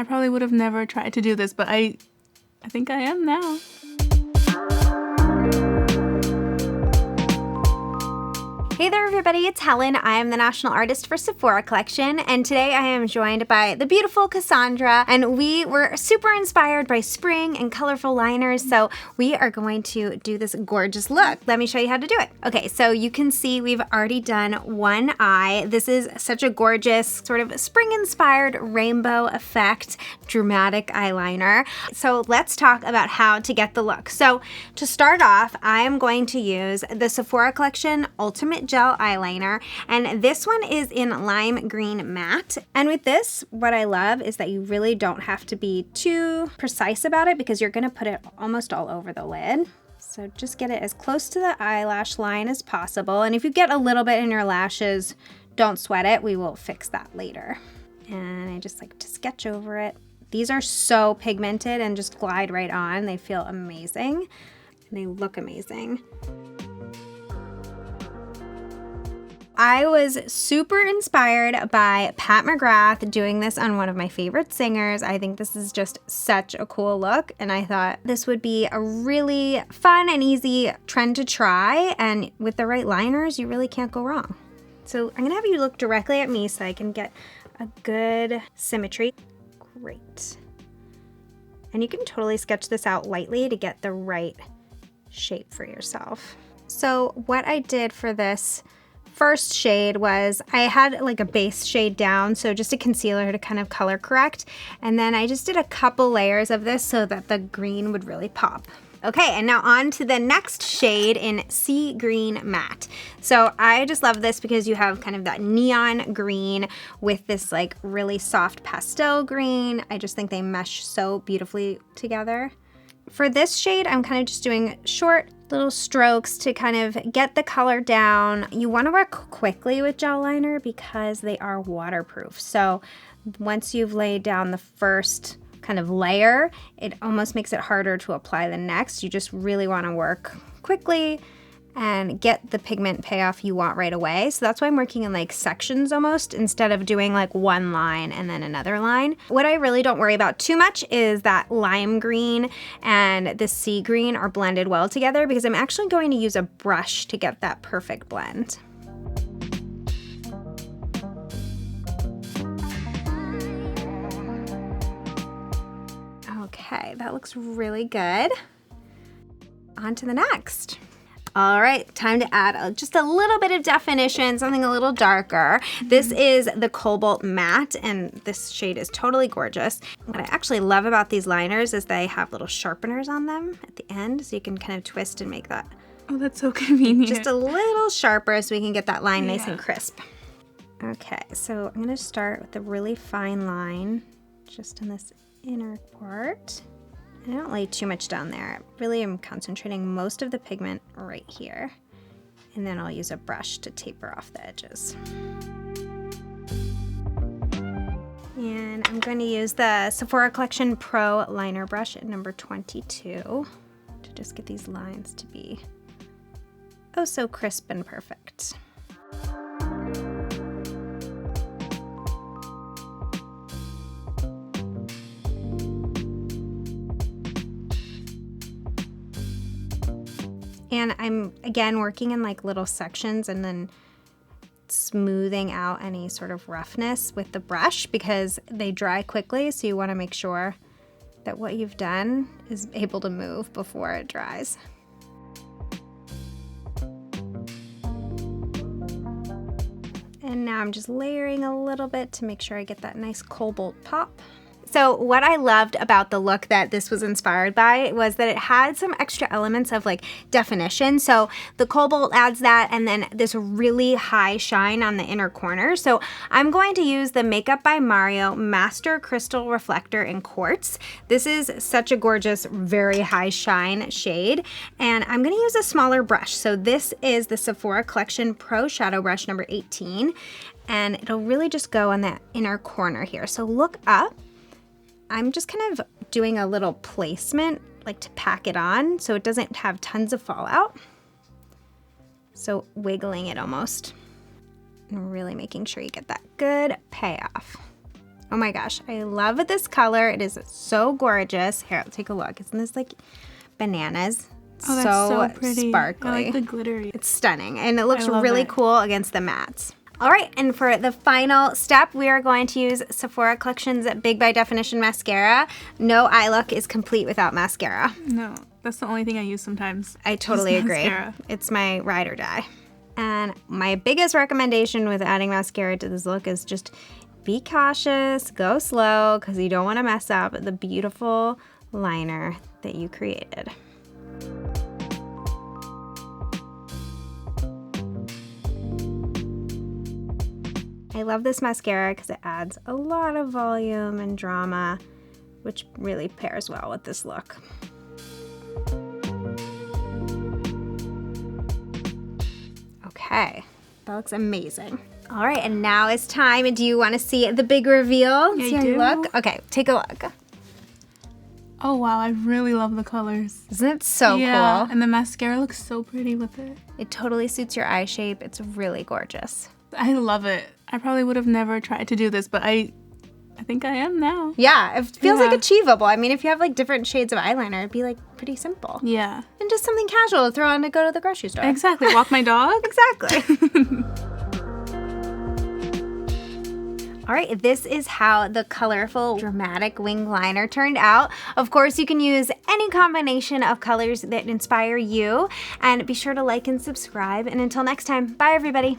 I probably would have never tried to do this, but I think I am now. Hey there everybody, it's Helen. I am the national artist for Sephora collection, and today I am joined by the beautiful Cassandra, and we were super inspired by spring and colorful liners, so we are going to do this gorgeous look. Let me show you how to do it. Okay, so you can see we've already done one eye. This is such a gorgeous sort of spring-inspired rainbow effect dramatic eyeliner. So let's talk about how to get the look. So to start off, I am going to use the Sephora collection Ultimate Gel Eyeliner, and this one is in Lime Green Matte. And with this, what I love is that you really don't have to be too precise about it because you're gonna put it almost all over the lid. So just get it as close to the eyelash line as possible. And if you get a little bit in your lashes, don't sweat it. We will fix that later. And I just like to sketch over it. These are so pigmented and just glide right on. They feel amazing and they look amazing. I was super inspired by Pat McGrath doing this on one of my favorite singers. I think this is just such a cool look, and I thought this would be a really fun and easy trend to try, and with the right liners, you really can't go wrong. So I'm gonna have you look directly at me so I can get a good symmetry. Great. And you can totally sketch this out lightly to get the right shape for yourself. So what I did for this first shade was I had like a base shade down, so just a concealer to kind of color correct, and then I just did a couple layers of this so that the green would really pop. Okay, and now on to the next shade in Sea Green Matte. So I just love this because you have kind of that neon green with this like really soft pastel green. I just think they mesh so beautifully together. For this shade, I'm kind of just doing short little strokes to kind of get the color down. You want to work quickly with gel liner because they are waterproof. So once you've laid down the first kind of layer, it almost makes it harder to apply the next. You just really want to work quickly and get the pigment payoff you want right away. So that's why I'm working in like sections almost instead of doing like one line and then another line. What I really don't worry about too much is that lime green and the sea green are blended well together because I'm actually going to use a brush to get that perfect blend. Okay, that looks really good. On to the next. All right, time to add just a little bit of definition, something a little darker. This is the Cobalt Matte, and this shade is totally gorgeous. What I actually love about these liners is they have little sharpeners on them at the end, so you can kind of twist and make that. Oh, that's so convenient. Just a little sharper so we can get that line nice and crisp. Okay, so I'm gonna start with a really fine line, just in this inner part. I don't lay too much down there. Really am concentrating most of the pigment right here. And then I'll use a brush to taper off the edges. And I'm going to use the Sephora Collection Pro Liner Brush at number 22 to just get these lines to be oh so crisp and perfect. And I'm, again, working in like little sections and then smoothing out any sort of roughness with the brush because they dry quickly, so you want to make sure that what you've done is able to move before it dries. And now I'm just layering a little bit to make sure I get that nice cobalt pop. So what I loved about the look that this was inspired by was that it had some extra elements of like definition. So the cobalt adds that, and then this really high shine on the inner corner. So I'm going to use the Makeup by Mario Master Crystal Reflector in Quartz. This is such a gorgeous, very high shine shade, and I'm gonna use a smaller brush. So this is the Sephora Collection Pro Shadow Brush number 18, and it'll really just go on that inner corner here. So look up. I'm just kind of doing a little placement, like to pack it on so it doesn't have tons of fallout. So wiggling it almost and really making sure you get that good payoff. Oh my gosh, I love this color. It is so gorgeous. Here, take a look. Isn't this like bananas? Oh, that's so pretty. Sparkly. I like the glittery. It's stunning, and it looks I love really it. cool against the mattes. All right, and for the final step, we are going to use Sephora Collection's Big by Definition mascara. No eye look is complete without mascara. No, that's the only thing I use sometimes. I totally Just agree. mascara. It's my ride or die. And my biggest recommendation with adding mascara to this look is just be cautious, go slow, because you don't want to mess up the beautiful liner that you created. I love this mascara because it adds a lot of volume and drama, which really pairs well with this look. Okay, that looks amazing. All right, and now it's time. Do you want to see the big reveal? Yeah, See I how you do. look? Okay, take a look. Oh wow, I really love the colors. Isn't it so Yeah, cool? and the mascara looks so pretty with it. It totally suits your eye shape. It's really gorgeous. I love it. I probably would have never tried to do this, but I think I am now. Yeah, it feels like Yeah. achievable. I mean, if you have like different shades of eyeliner, it'd be like pretty simple. Yeah. And just something casual to throw on to go to the grocery store. Exactly. Walk my dog. Exactly. All right, this is how the colorful, dramatic wing liner turned out. Of course, you can use any combination of colors that inspire you. And be sure to like and subscribe. And until next time, bye everybody.